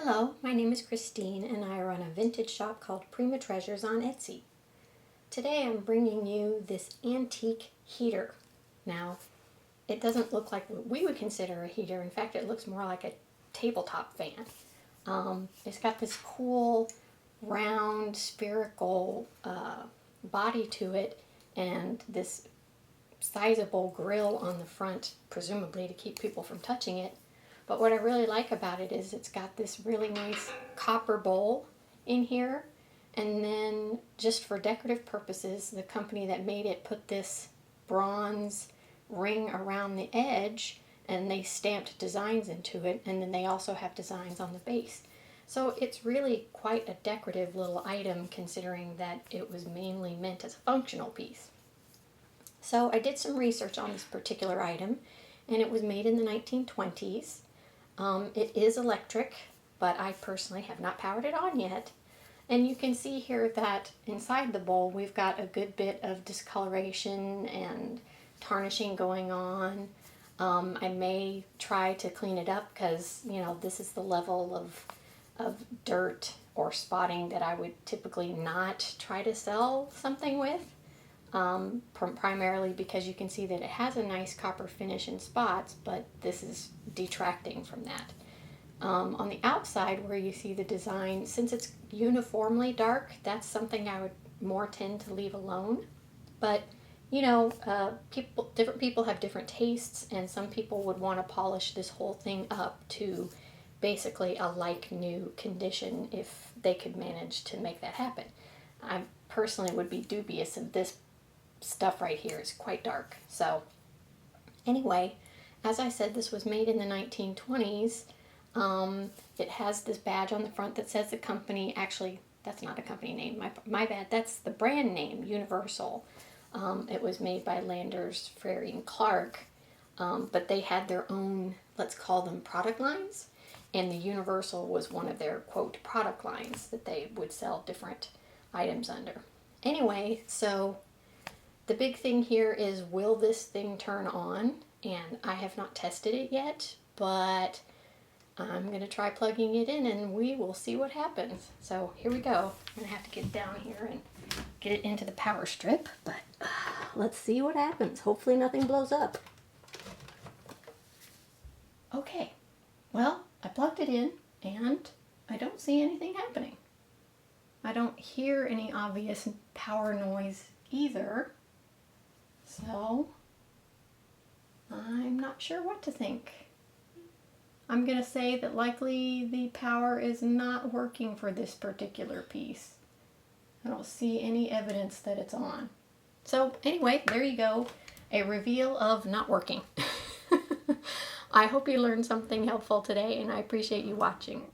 Hello, my name is Christine and I run a vintage shop called Prima Treasures on Etsy. Today I'm bringing you this antique heater. Now, it doesn't look like what we would consider a heater. In fact, it looks more like a tabletop fan. It's got this cool, round, spherical body to it and this sizable grill on the front, presumably to keep people from touching it. But what I really like about it is it's got this really nice copper bowl in here. And then just for decorative purposes, the company that made it put this bronze ring around the edge and they stamped designs into it. And then they also have designs on the base. So it's really quite a decorative little item considering that it was mainly meant as a functional piece. So I did some research on this particular item and it was made in the 1920s. It is electric, but I personally have not powered it on yet. And you can see here that inside the bowl we've got a good bit of discoloration and tarnishing going on. I may try to clean it up because, you know, this is the level of dirt or spotting that I would typically not try to sell something with. Primarily because you can see that it has a nice copper finish in spots, but this is detracting from that. On the outside where you see the design, since it's uniformly dark, that's something I would more tend to leave alone. But you know, different people have different tastes, and some people would want to polish this whole thing up to basically a like new condition if they could manage to make that happen. I personally would be dubious of this stuff right here is quite dark. So anyway, as I said, this was made in the 1920s. It has this badge on the front that says the company. Actually, that's not a company name. My bad. That's the brand name, Universal. It was made by Landers, Frary and Clark, but they had their own, let's call them product lines, and the Universal was one of their, quote, product lines that they would sell different items under. Anyway, so the big thing here is, will this thing turn on? And I have not tested it yet, but I'm going to try plugging it in and we will see what happens. So here we go. I'm going to have to get down here and get it into the power strip, but let's see what happens. Hopefully nothing blows up. Okay, well, I plugged it in and I don't see anything happening. I don't hear any obvious power noise either. So, I'm not sure what to think. I'm going to say that likely the power is not working for this particular piece. I don't see any evidence that it's on. So anyway, there you go. A reveal of not working. I hope you learned something helpful today and I appreciate you watching.